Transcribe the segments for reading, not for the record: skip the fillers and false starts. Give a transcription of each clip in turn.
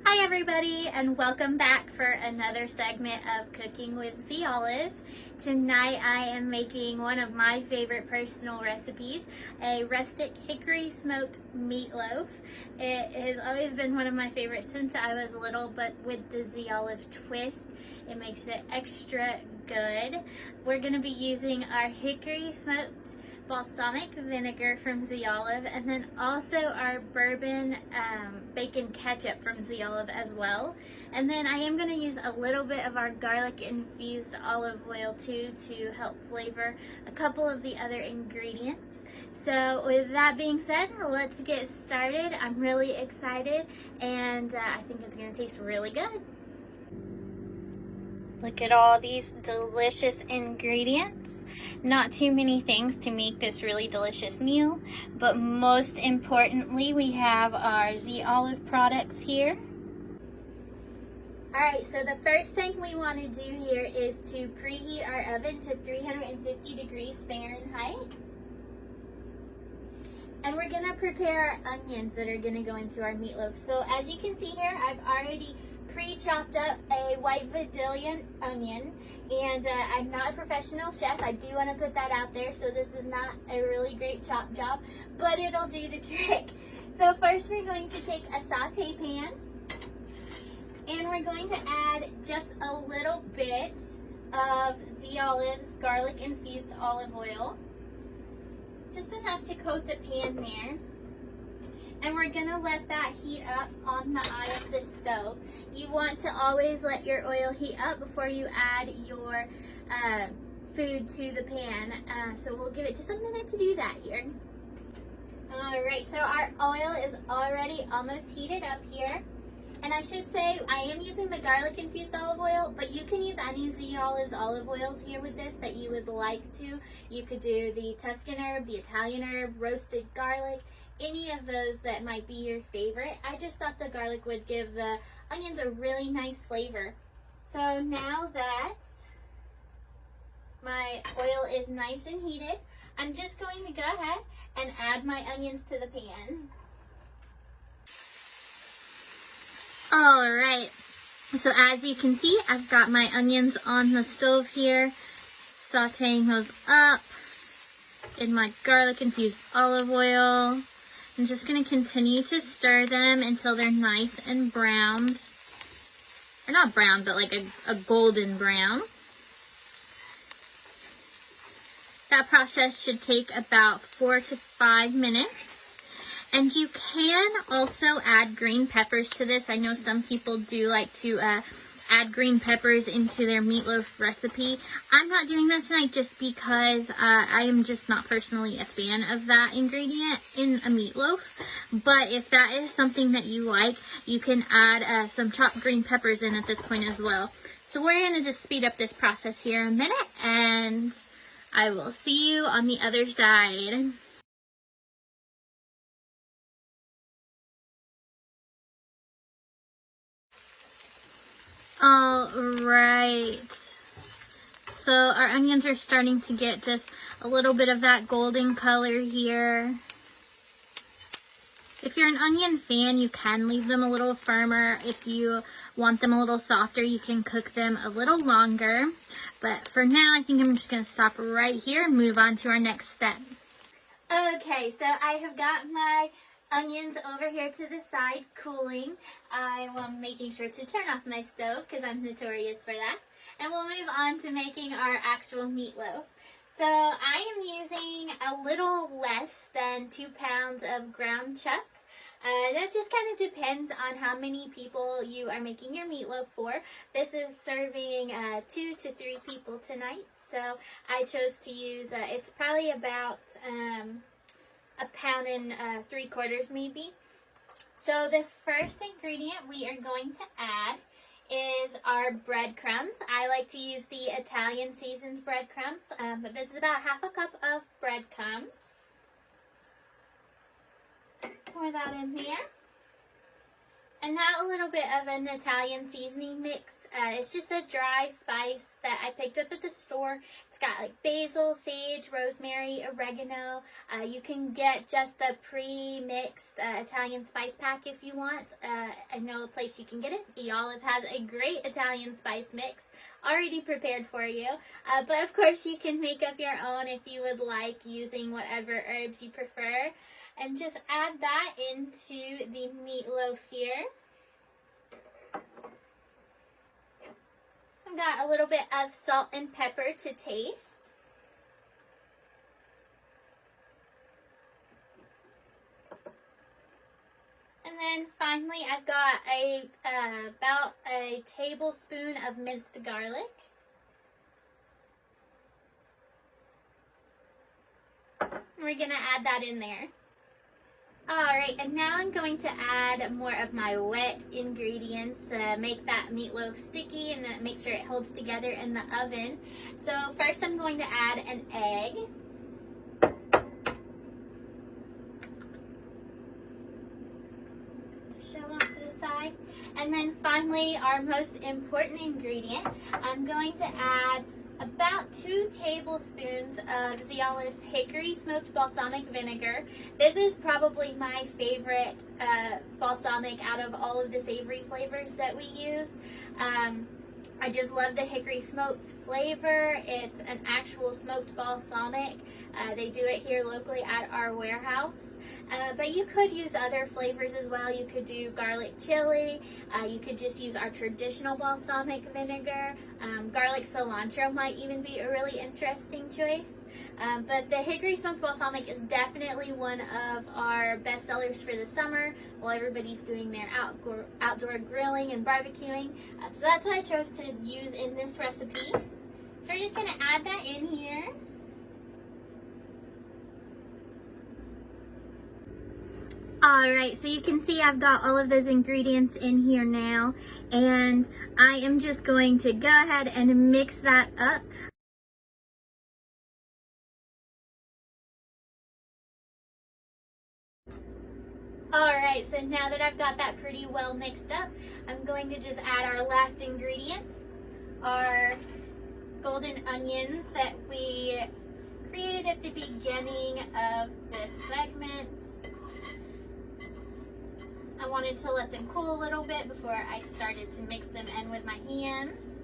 Hi everybody, and welcome back for another segment of Cooking with Z Olive. Tonight I am making one of my favorite personal recipes, a rustic hickory smoked meatloaf. It has always been one of my favorites since I was little, but with the Z Olive twist, it makes it extra good. We're going to be using our hickory smoked balsamic vinegar from Z Olive, and then also our bourbon bacon ketchup from Z Olive as well. And then I am going to use a little bit of our garlic infused olive oil too to help flavor a couple of the other ingredients. So with that being said, let's get started. I'm really excited, and I think it's going to taste really good. Look at all these delicious ingredients. Not too many things to make this really delicious meal, but most importantly, we have our Z Olive products here. Alright, so the first thing we want to do here is to preheat our oven to 350 degrees Fahrenheit. And we're going to prepare our onions that are going to go into our meatloaf. So as you can see here, I've already pre-chopped up a white Vidalian onion, and I'm not a professional chef. I do want to put that out there, so this is not a really great chop job, but it'll do the trick. So first we're going to take a saute pan, and we're going to add just a little bit of Z Olive's garlic infused olive oil, just enough to coat the pan there. And we're going to let that heat up on the eye of the stove. You want to always let your oil heat up before you add your food to the pan. So we'll give it just a minute to do that here. Alright, so our oil is already almost heated up here. And I should say, I am using the garlic infused olive oil, but you can use any Z Olive's olive oils here with this that you would like to. You could do the Tuscan herb, the Italian herb, roasted garlic, any of those that might be your favorite. I just thought the garlic would give the onions a really nice flavor. So now that my oil is nice and heated, I'm just going to go ahead and add my onions to the pan. Alright, so as you can see, I've got my onions on the stove here, sauteing those up in my garlic infused olive oil. I'm just going to continue to stir them until they're nice and browned. Or not brown, but like a golden brown. That process should take about 4 to 5 minutes. And you can also add green peppers to this. I know some people do like to add green peppers into their meatloaf recipe. I'm not doing that tonight just because I am just not personally a fan of that ingredient in a meatloaf. But if that is something that you like, you can add some chopped green peppers in at this point as well. So we're going to just speed up this process here a minute, and I will see you on the other side. Alright, so our onions are starting to get just a little bit of that golden color here. If you're an onion fan, you can leave them a little firmer. If you want them a little softer, you can cook them a little longer. But for now, I think I'm just going to stop right here and move on to our next step. Okay, so I have got my onions over here to the side cooling. I am making sure to turn off my stove because I'm notorious for that. And we'll move on to making our actual meatloaf. So I am using a little less than 2 pounds of ground chuck. That just kind of depends on how many people you are making your meatloaf for. This is serving 2 to 3 people tonight. So I chose to use, it's probably about 1 pound and 3/4 maybe. So the first ingredient we are going to add is our breadcrumbs. I like to use the Italian seasoned breadcrumbs, but this is about 1/2 cup of breadcrumbs. Pour that in there. And now a little bit of an Italian seasoning mix. It's just a dry spice that I picked up at the store. It's got like basil, sage, rosemary, oregano. You can get just the pre-mixed Italian spice pack if you want. I know a place you can get it. The Olive has a great Italian spice mix already prepared for you. But of course you can make up your own if you would like, using whatever herbs you prefer. And just add that into the meatloaf here. I've got a little bit of salt and pepper to taste. And then finally I've got about a tablespoon of minced garlic. We're going to add that in there. Alright, and now I'm going to add more of my wet ingredients to make that meatloaf sticky and make sure it holds together in the oven. So first I'm going to add an egg. Put the shell onto the side. And then finally, our most important ingredient, I'm going to add about 2 tablespoons of the Olive's Hickory smoked balsamic vinegar. This is probably my favorite balsamic out of all of the savory flavors that we use. I just love the hickory smoked flavor. It's an actual smoked balsamic. They do it here locally at our warehouse. But you could use other flavors as well. You could do garlic chili. You could just use our traditional balsamic vinegar. Garlic cilantro might even be a really interesting choice. But the hickory smoked balsamic is definitely one of our best sellers for the summer while everybody's doing their outdoor grilling and barbecuing. So that's what I chose to use in this recipe. So we're just going to add that in here. Alright, so you can see I've got all of those ingredients in here now, and I am just going to go ahead and mix that up. Alright, so now that I've got that pretty well mixed up, I'm going to just add our last ingredients, our golden onions that we created at the beginning of this segment. I wanted to let them cool a little bit before I started to mix them in with my hands.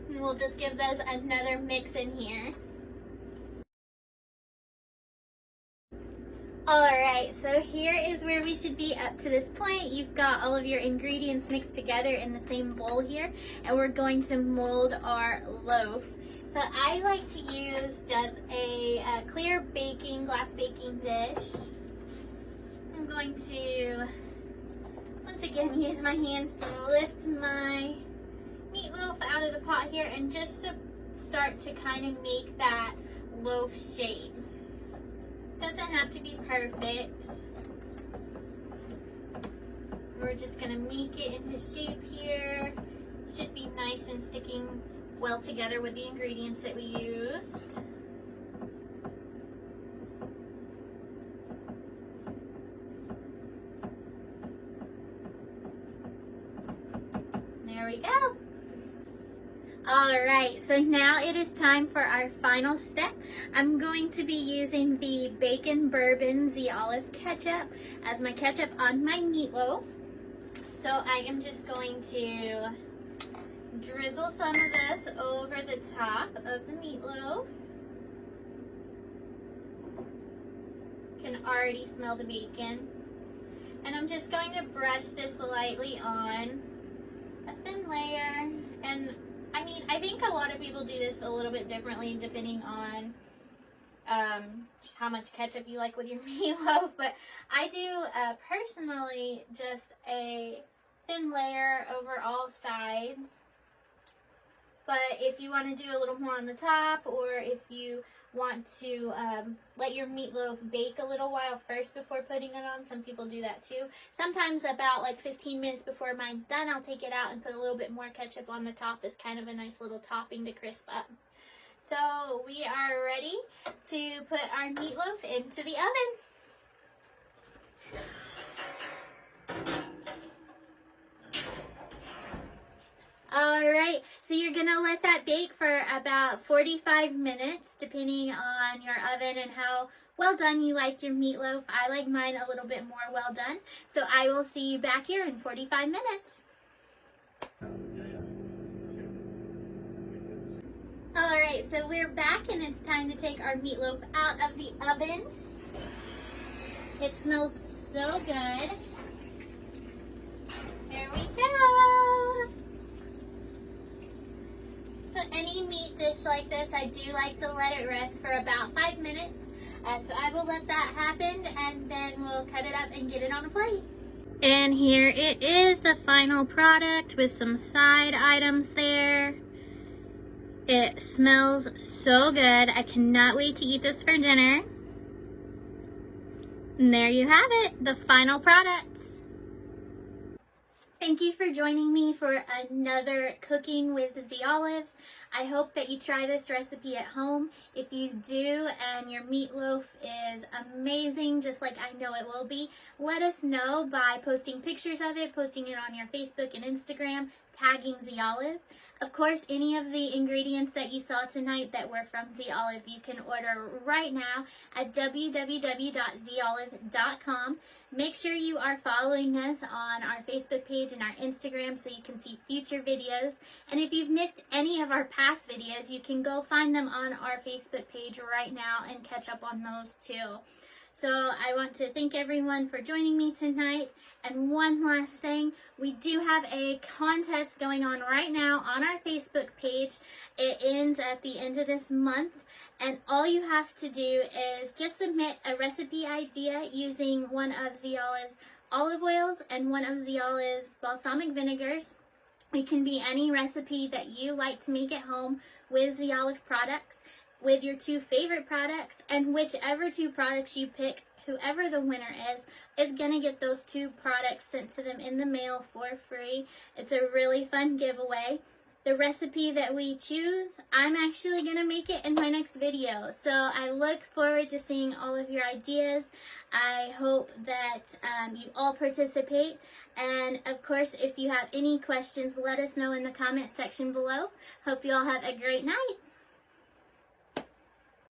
And we'll just give those another mix in here. Alright, so here is where we should be up to this point. You've got all of your ingredients mixed together in the same bowl here, and we're going to mold our loaf. So I like to use just a clear glass baking dish. I'm going to, once again, use my hands to lift my meatloaf out of the pot here and just to start to kind of make that loaf shape. Doesn't have to be perfect. We're just going to make it into shape here. Should be nice and sticking well together with the ingredients that we used. There we go. Alright, so now it is time for our final step. I'm going to be using the bacon bourbon the olive ketchup as my ketchup on my meatloaf. So I am just going to drizzle some of this over the top of the meatloaf. You can already smell the bacon. And I'm just going to brush this lightly on a thin layer. And I mean, I think a lot of people do this a little bit differently depending on just how much ketchup you like with your meatloaf. But I do personally just a thin layer over all sides. But if you want to do a little more on the top, or if you want to let your meatloaf bake a little while first before putting it on, some people do that too. Sometimes about like 15 minutes before mine's done, I'll take it out and put a little bit more ketchup on the top as kind of a nice little topping to crisp up. So we are ready to put our meatloaf into the oven. Alright, so you're going to let that bake for about 45 minutes, depending on your oven and how well done you like your meatloaf. I like mine a little bit more well done. So I will see you back here in 45 minutes. Alright, so we're back and it's time to take our meatloaf out of the oven. It smells so good. There we go. So any meat dish like this, I do like to let it rest for about 5 minutes. So I will let that happen and then we'll cut it up and get it on a plate. And here it is, the final product with some side items there. It smells so good. I cannot wait to eat this for dinner. And there you have it, the final products. Thank you for joining me for another Cooking with Z Olive. I hope that you try this recipe at home. If you do and your meatloaf is amazing, just like I know it will be, let us know by posting pictures of it, posting it on your Facebook and Instagram, tagging Z Olive. Of course, any of the ingredients that you saw tonight that were from Z Olive, you can order right now at www.zolive.com. Make sure you are following us on our Facebook page and our Instagram so you can see future videos. And if you've missed any of our past videos, you can go find them on our Facebook page right now and catch up on those too. So I want to thank everyone for joining me tonight. And one last thing, we do have a contest going on right now on our Facebook page. It ends at the end of this month. And all you have to do is just submit a recipe idea using one of Z Olive's olive oils and one of Z Olive's balsamic vinegars. It can be any recipe that you like to make at home with Z Olive products, with your 2 favorite products, and whichever 2 products you pick, whoever the winner is going to get those 2 products sent to them in the mail for free. It's a really fun giveaway. The recipe that we choose, I'm actually going to make it in my next video. So I look forward to seeing all of your ideas. I hope that you all participate. And of course, if you have any questions, let us know in the comment section below. Hope you all have a great night.